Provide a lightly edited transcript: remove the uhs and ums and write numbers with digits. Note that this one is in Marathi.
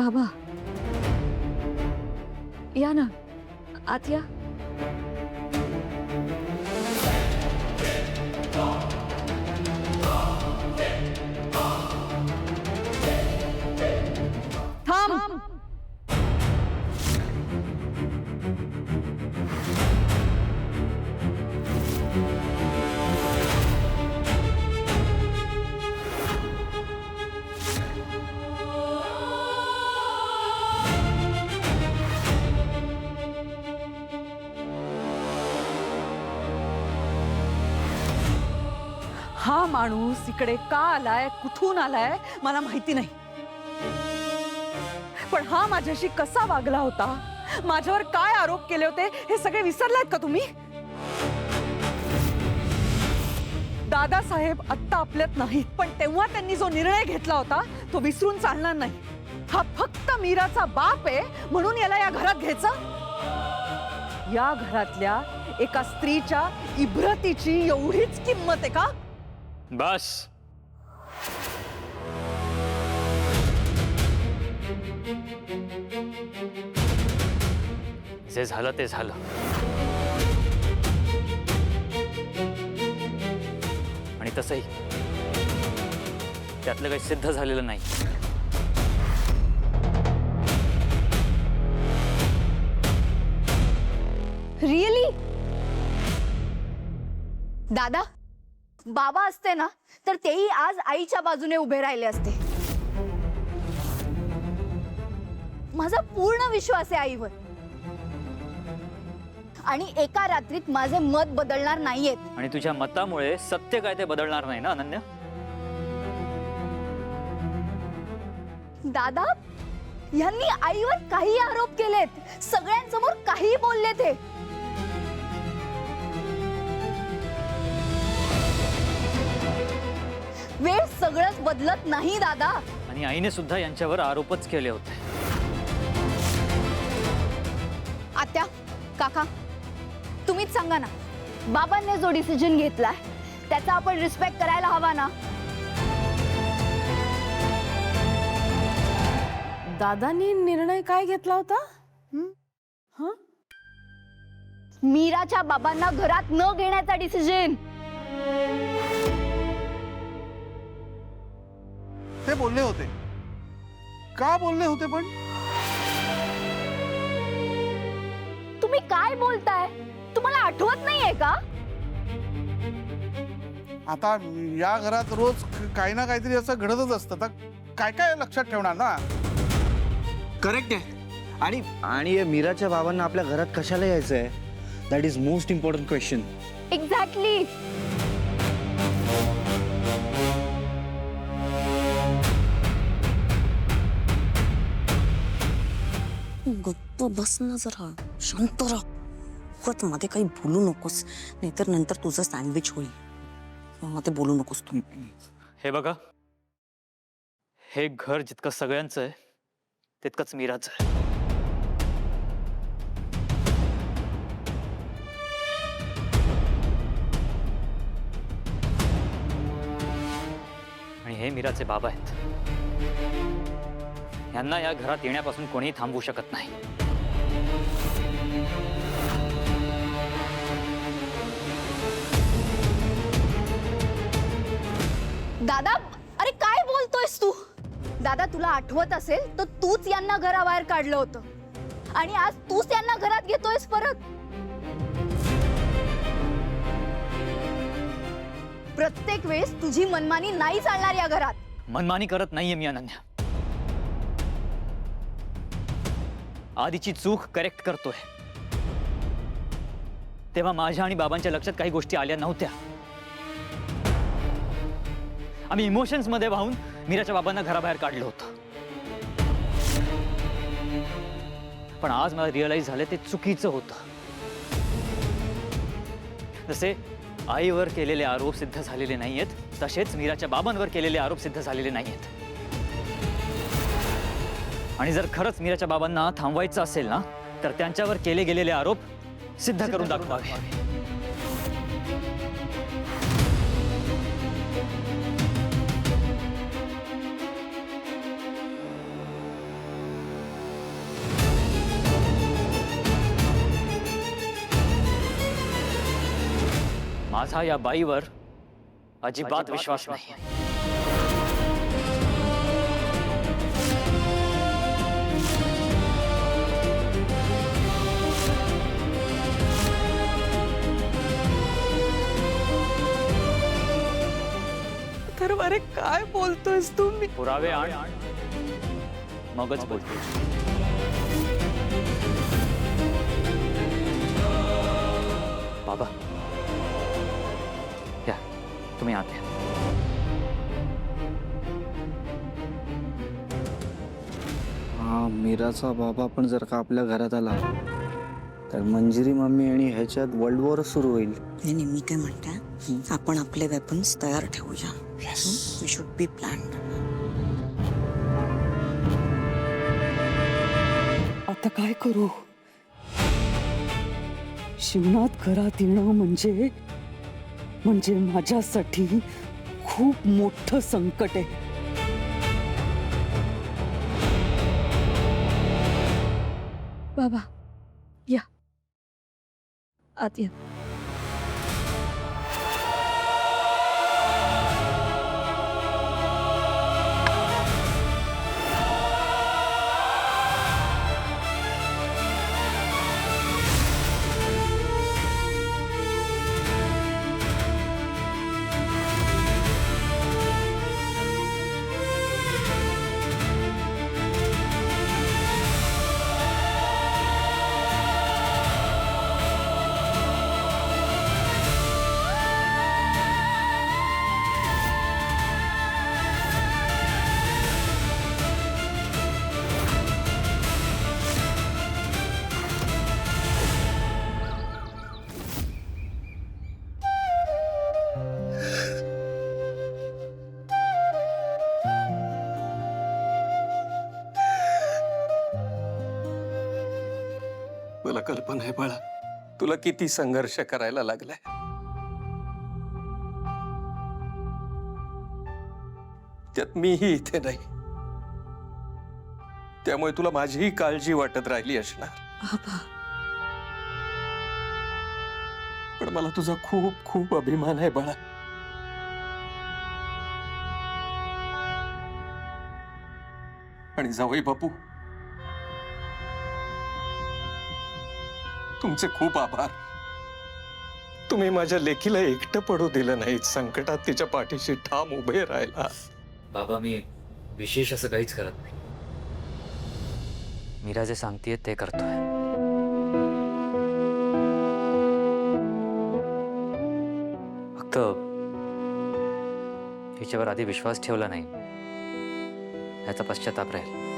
बाबा या ना, आत या. थांब. हा माणूस इकडे का आलाय, कुठून आलाय मला माहिती नाही, पण हा माझ्याशी कसा वागला होता, माझ्यावर काय आरोप केले होते हे सगळे विसरलात का तुम्ही? दादासाहेब आत्ता आपल्यात नाहीत, पण तेव्हा त्यांनी जो निर्णय घेतला होता तो विसरून चालणार नाही. हा फक्त मीराचा बाप आहे म्हणून याला या घरात घ्यायचं? या घरातल्या एका स्त्रीच्या इब्रतीची एवढीच किंमत आहे का? बस. जे झालं ते झालं. आणि तसंही त्यातलं काही सिद्ध झालेलं नाही. रिअली? दादा, बाबा असते ना तर तेही आज आईच्या बाजूने उभे राहिले असते. माझा पूर्ण विश्वास आहे आईवर, आणि एका रात्रीत माझे मत बदलणार नाहीयेत. आणि तुझ्या मतामुळे सत्य काय ते बदलणार नाही ना अनन्या? दादा, यांनी आईवर काही आरोप केलेत, सगळ्यांसमोर काही बोलले ते. वेळ सगळंच बदलत नाही दादा. आणि आईने सुद्धा यांच्यावर आरोपच केले होते. आत्या, काका, तुम्हीच सांगा ना, बाबांनी जो डिसिजन घेतलाय त्याचा आपण रिस्पेक्ट करायला हवा ना? दादानी निर्णय काय घेतला होता? मीराच्या बाबांना घरात न घेण्याचा डिसिजन. ते बोलले होते. का बोलले होते पण? तुम्ही काय बोलताय? तुम्हाला आठवत नाहीये का? आता या घरात रोज काही ना काहीतरी असं घडतच असतं, तर काय काय लक्षात ठेवणार ना? करेक्ट आहे. आणि मीराच्या बाबांना आपल्या घरात कशाला यायचं आहे? That is most important question. Exactly. गप्प बस ना जरा, शांत राहा. उगाच मध्ये काही बोलू नकोस, नाहीतर नंतर तुझं सँडविच होईल. मध्ये बोलू नकोस तू. हे बघा, हे घर जितकं सगळ्यांचं आहे तितकंच मीराचं आहे. आणि हे मीराचे बाबा आहेत. यांना या घरात येण्यापासून कोणीही थांबवू शकत नाही. दादा, अरे काय बोलतोयस तू? दादा, तुला आठवत असेल तर तूच यांना घराबाहेर काढलं होतं, आणि आज तूच यांना घरात घेतोयस परत. प्रत्येक वेळेस तुझी मनमानी नाही चालणार या घरात. मनमानी करत नाहीये मी अनन्या. आधीची चूक करेक्ट करतोय. तेव्हा माझ्या आणि बाबांच्या लक्षात काही गोष्टी आल्या नव्हत्या. आम्ही इमोशन्स मध्ये वाहून मीराच्या बाबांना घराबाहेर काढलं होतं. पण आज मला रिअलाइज झालं ते चुकीचं होतं. जसे आईवर केलेले आरोप सिद्ध झालेले नाहीयेत, तसेच मीराच्या बाबांवर केलेले आरोप सिद्ध झालेले नाहीयेत. आणि जर खरंच मीराच्या बाबांना थांबवायचं असेल ना, तर त्यांच्यावर केले गेलेले आरोप सिद्ध करून दाखवावे. माझा या बाईवर अजिबात विश्वास नाही. तर अरे काय बोलतोयस तू? मी पुरावे आण, मगच बोलतो. बाबा या, तुम्ही आत या. हा मीराचा बाबा पण जर का आपल्या घरात आला तर मंजिरी मम्मी आणि ह्याच्यात वर्ल्ड वॉर सुरू होईल. नाही नाही, मी काय म्हणते, आपण आपले वेपन्स तयार ठेवूया. We should be planned. आता काय करू? शिवनाथ घरात येणं म्हणजे माझ्यासाठी खूप मोठं संकट आहे. बाबा या आत या. मला कल्पना आहे बाळा, तुला किती संघर्ष करायला लागलाय. त्यात मीही इथे नाही, त्यामुळे तुला माझीही काळजी वाटत राहिली असणार. बाबा पण मला तुझा खूप खूप अभिमान आहे बाळा. आणि जावई बापू, तुमचे खूप आभार. तुम्ही माझ्या लेकीला एकटं पडू दिलं नाहीत. संकटात तिच्या पाठीशी ठाम उभे राहिला. बाबा मी विशेष असं काहीच करत नाही. मीरा जे सांगतेय ते करतोय. फक्त हिच्यावर आधी विश्वास ठेवला नाही, याचा पश्चाताप राहील.